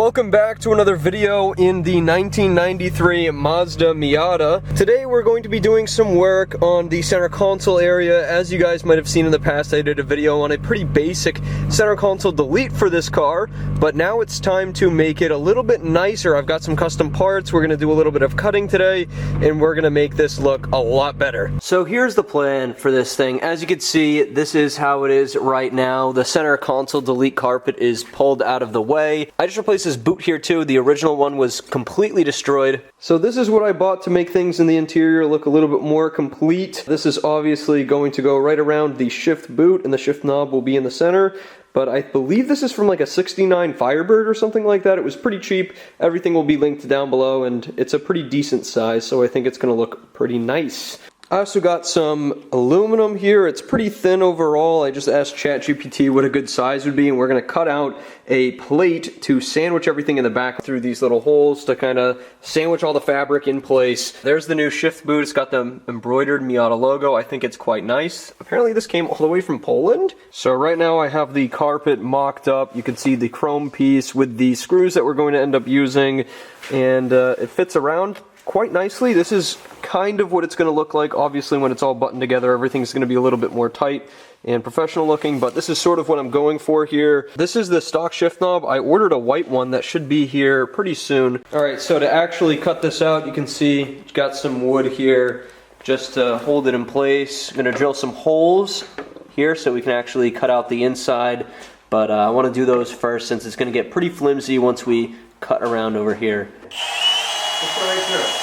welcome back to another video in the 1993 Mazda Miata. Today we're going to be doing some work on the center console area. As you guys might have seen in the past, I did a video on a pretty basic center console delete for this car, but now it's time to make it a little bit nicer. I've got some custom parts, we're going to do a little bit of cutting today, and we're going to make this look a lot better. So here's the plan for this thing. As you can see, this is how it is right now. The center console delete carpet is pulled out of the way. I just replaced this boot here too. The original one was completely destroyed. So this is what I bought to make things in the interior look a little bit more complete. This is obviously going to go right around the shift boot, and the shift knob will be in the center. But I believe this is from like a 69 Firebird or something like that. It was pretty cheap. Everything will be linked down below, and it's a pretty decent size, so I think it's going to look pretty nice. I also got some aluminum here. It's pretty thin overall. I just asked ChatGPT what a good size would be, and we're going to cut out a plate to sandwich everything in the back through these little holes to kind of sandwich all the fabric in place. There's the new shift boot. It's got the embroidered Miata logo. I think it's quite nice. Apparently this came all the way from Poland. So right now I have the carpet mocked up. You can see the chrome piece with the screws that we're going to end up using, and it fits around quite nicely. This is kind of what it's going to look like. Obviously when it's all buttoned together, everything's going to be a little bit more tight and professional looking, but this is sort of what I'm going for here. This is the stock shift knob. I ordered a white one that should be here pretty soon. Alright, so to actually cut this out, you can see it's got some wood here just to hold it in place. I'm going to drill some holes here so we can actually cut out the inside, but I want to do those first since it's going to get pretty flimsy once we cut around over here. Just right through.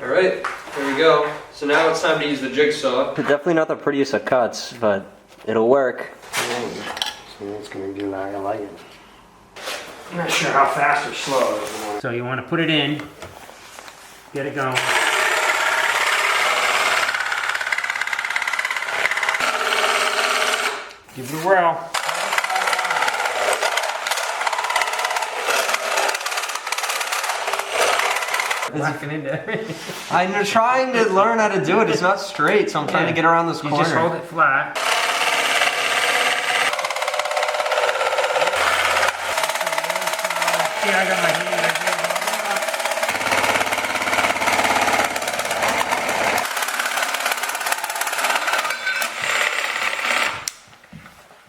Alright, there we go. So now it's time to use the jigsaw. Definitely not the prettiest of cuts, but it'll work. So it's going to be like a light. I'm not sure how fast or slow. So you want to put it in, get it going. Give it a whirl. I'm trying to learn how to do it. It's not straight, so I'm trying to get around this corner. You just hold it flat. See, I got my hand.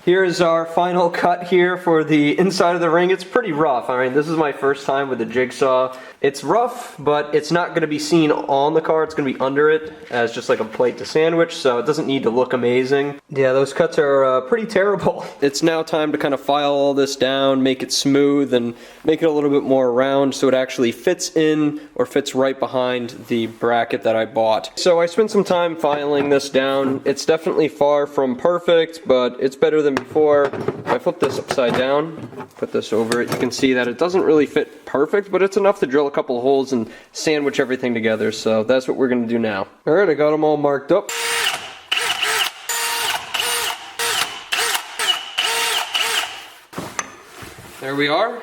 Here's our final cut here for the inside of the ring. It's pretty rough. I mean, this is my first time with the jigsaw. It's rough, but it's not going to be seen on the car. It's going to be under it as just like a plate to sandwich, so it doesn't need to look amazing. Yeah, those cuts are pretty terrible. It's now time to kind of file all this down, make it smooth, and make it a little bit more round so it actually fits in or fits right behind the bracket that I bought. So I spent some time filing this down. It's definitely far from perfect, but it's better than before. If I flip this upside down, put this over it, you can see that it doesn't really fit perfect, but it's enough to drill a couple of holes and sandwich everything together, so that's what we're going to do now. Alright, I got them all marked up. There we are.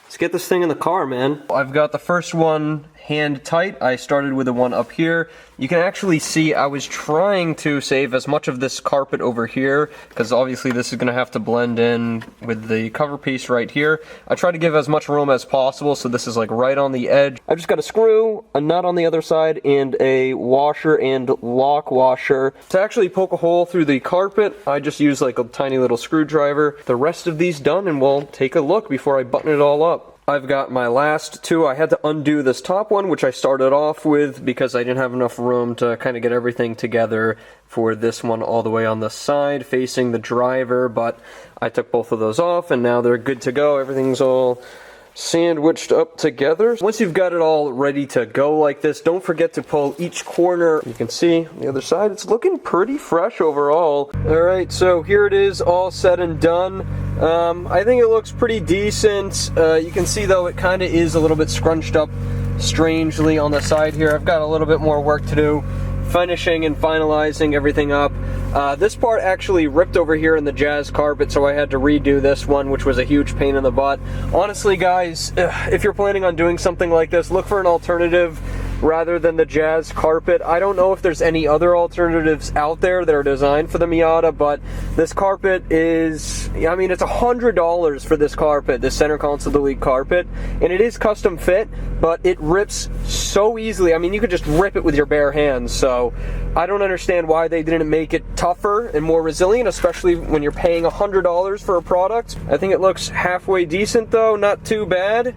Let's get this thing in the car, man. I've got the first one hand tight. I started with the one up here. You can actually see I was trying to save as much of this carpet over here, because obviously this is going to have to blend in with the cover piece right here. I tried to give as much room as possible, so this is like right on the edge. I just got a screw, a nut on the other side, and a washer and lock washer. To actually poke a hole through the carpet, I just use like a tiny little screwdriver. The rest of these done, and we'll take a look before I button it all up. I've got my last two. I had to undo this top one, which I started off with because I didn't have enough room to kind of get everything together for this one all the way on the side facing the driver, but I took both of those off and now they're good to go. Everything's all sandwiched up together. Once you've got it all ready to go like this, don't forget to pull each corner. You can see on the other side, it's looking pretty fresh overall. Alright, so here it is all said and done. I think it looks pretty decent. You can see though it kind of is a little bit scrunched up strangely on the side here. I've got a little bit more work to do finishing and finalizing everything up. This part actually ripped over here in the jazz carpet, so I had to redo this one, which was a huge pain in the butt. Honestly, guys, if you're planning on doing something like this, look for an alternative. rather than the Jazz carpet. I don't know if there's any other alternatives out there that are designed for the Miata, but this carpet is, I mean, it's $100 for this carpet, this center console delete carpet, and it is custom fit, but it rips so easily. I mean, you could just rip it with your bare hands, so I don't understand why they didn't make it tougher and more resilient, especially when you're paying $100 for a product. I think it looks halfway decent though, not too bad.